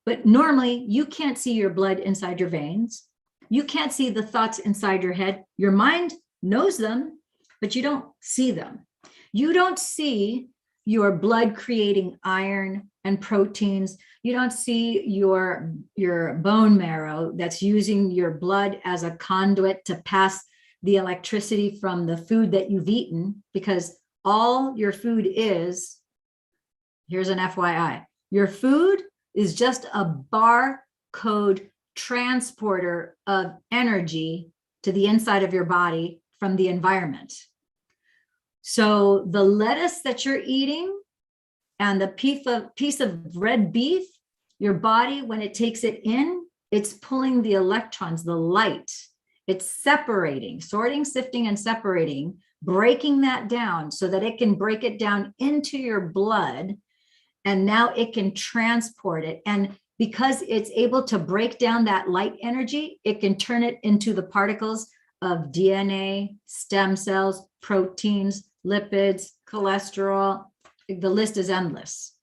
but normally you can't see your blood inside your veins. You can't see the thoughts inside your head. Your mind knows them, but you don't see them. You don't see your blood creating iron and proteins. You don't see your bone marrow that's using your blood as a conduit to pass the electricity from the food that you've eaten, because all your food is, here's an FYI, your food is just a barcode transporter of energy to the inside of your body from the environment. So the lettuce that you're eating and the piece of red beef, your body, when it takes it in, it's pulling the electrons, the light. It's separating, sorting, sifting, and separating, breaking that down so that it can break it down into your blood. And now it can transport it. And because it's able to break down that light energy, it can turn it into the particles of DNA, stem cells, proteins, lipids, cholesterol. The list is endless,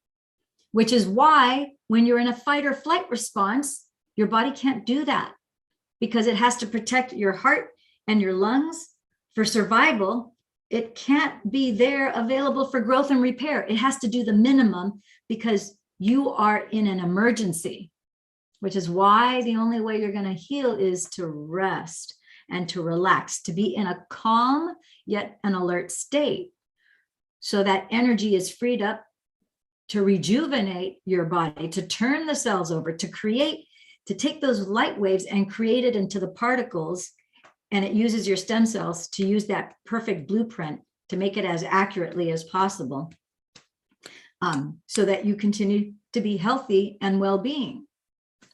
which is why when you're in a fight or flight response, your body can't do that because it has to protect your heart and your lungs for survival. It can't be there available for growth and repair. It has to do the minimum because you are in an emergency, which is why the only way you're going to heal is to rest and to relax, to be in a calm yet an alert state, so that energy is freed up to rejuvenate your body, to turn the cells over, to create, to take those light waves and create it into the particles. And it uses your stem cells to use that perfect blueprint to make it as accurately as possible, so that you continue to be healthy and well-being.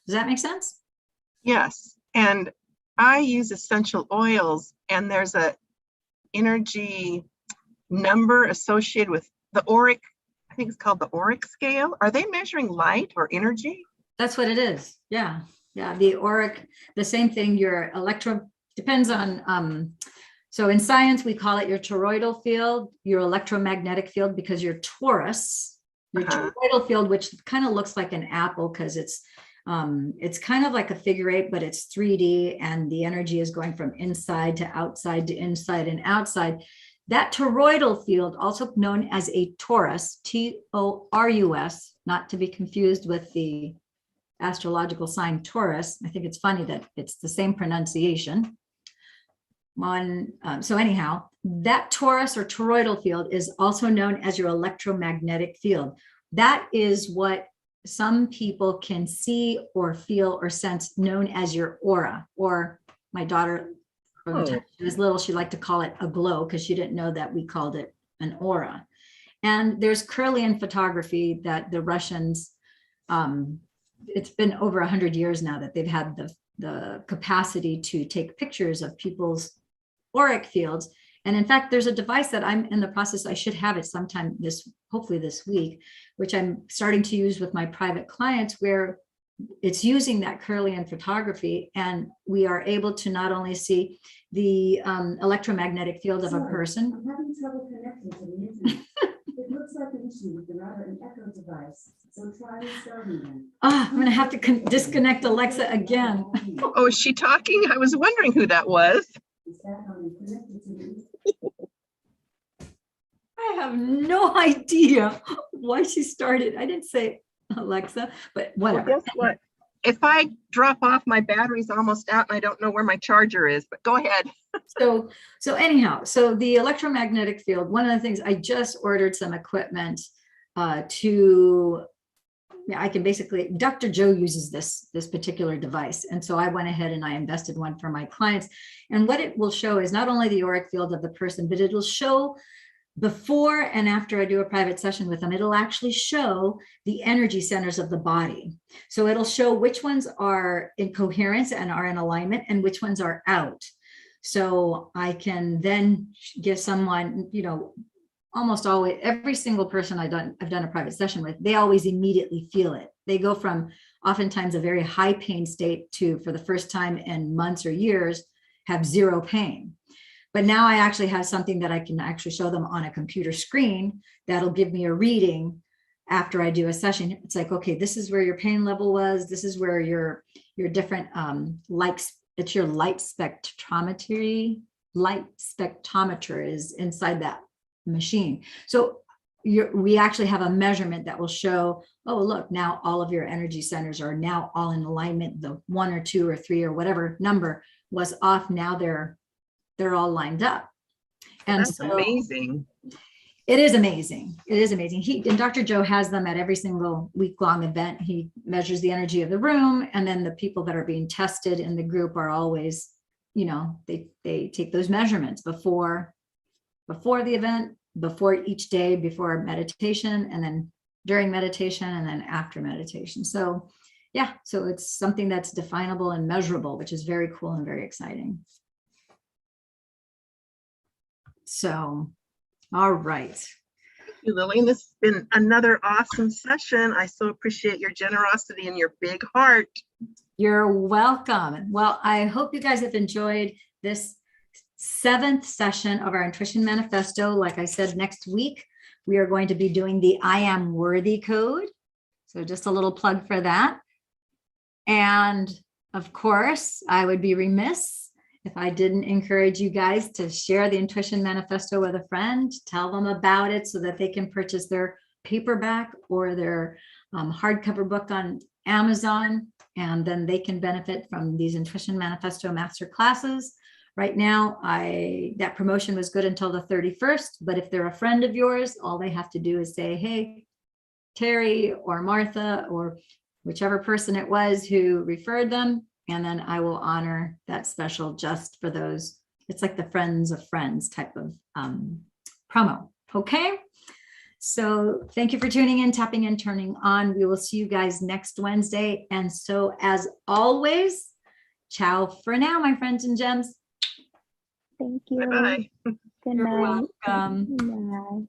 Does that make sense? Yes. And I use essential oils, and there's a energy number associated with the auric, I think it's called the auric scale. Are they measuring light or energy? That's what it is. Yeah. Yeah. The auric, the same thing, your electro, depends on, so in science, we call it your toroidal field, your electromagnetic field, because your torus, your toroidal field, which kind of looks like an apple because it's kind of like a figure 8, but it's 3D, and the energy is going from inside to outside to inside and outside. That toroidal field, also known as a torus, T-O-R-U-S, not to be confused with the astrological sign Taurus. I think it's funny that it's the same pronunciation. So anyhow, that torus or toroidal field is also known as your electromagnetic field. That is what some people can see or feel or sense, known as your aura. Or my daughter, from the time she was little, she liked to call it a glow because she didn't know that we called it an aura. And there's Kirlian photography that the Russians, it's been over 100 years now that they've had the capacity to take pictures of people's auric fields. And in fact, there's a device that I'm in the process, I should have it sometime hopefully this week, which I'm starting to use with my private clients, where it's using that Kirlian photography, and we are able to not only see the electromagnetic field of a person. I'm having trouble connecting to the internet. It looks like an issue with the router and echo device, so try restarting them. Oh, I'm going to have to disconnect Alexa again. Oh, is she talking? I was wondering who that was. Is that how you connected to the I have no idea why she started. I didn't say Alexa, but Well, whatever. guess what? If I drop off, my battery's almost out and I don't know where my charger is, but go ahead. So anyhow, so the electromagnetic field, one of the things, I just ordered some equipment I can basically, Dr. Joe uses this particular device. And so I went ahead and I invested one for my clients. And what it will show is not only the auric field of the person, but it'll show before and after I do a private session with them, it'll actually show the energy centers of the body. So it'll show which ones are in coherence and are in alignment and which ones are out. So I can then give someone, almost always, every single person I've done a private session with, they always immediately feel it. They go from oftentimes a very high pain state to, for the first time in months or years, have zero pain. But now I actually have something that I can actually show them on a computer screen that'll give me a reading after I do a session. It's like, okay, this is where your pain level was. This is where your different it's your light spectrometer is inside that machine. So we actually have a measurement that will show, oh, look, now all of your energy centers are now all in alignment. The 1 or 2 or 3 or whatever number was off. Now they're all lined up. And That's so amazing. it is amazing. It is amazing. And Dr. Joe has them at every single week-long event. He measures the energy of the room, and then the people that are being tested in the group are always, they take those measurements before the event, before each day, before meditation, and then during meditation, and then after meditation. So yeah, so it's something that's definable and measurable, which is very cool and very exciting. So, all right. Thank you, Lillian. This has been another awesome session. I so appreciate your generosity and your big heart. You're welcome. Well, I hope you guys have enjoyed this 7th session of our Intuition Manifesto. Like I said, next week, we are going to be doing the I Am Worthy code. So just a little plug for that. And of course, I would be remiss if I didn't encourage you guys to share the Intuition Manifesto with a friend, tell them about it so that they can purchase their paperback or their hardcover book on Amazon, and then they can benefit from these Intuition Manifesto master classes. Right now, that promotion was good until the 31st, but if they're a friend of yours, all they have to do is say, hey, Terry or Martha or whichever person it was who referred them, and then I will honor that special just for those. It's like the friends of friends type of promo. Okay. So thank you for tuning in, tapping in, turning on. We will see you guys next Wednesday. And so as always, ciao for now, my friends and gems. Thank you. Bye-bye. Good You're night. welcome. Bye.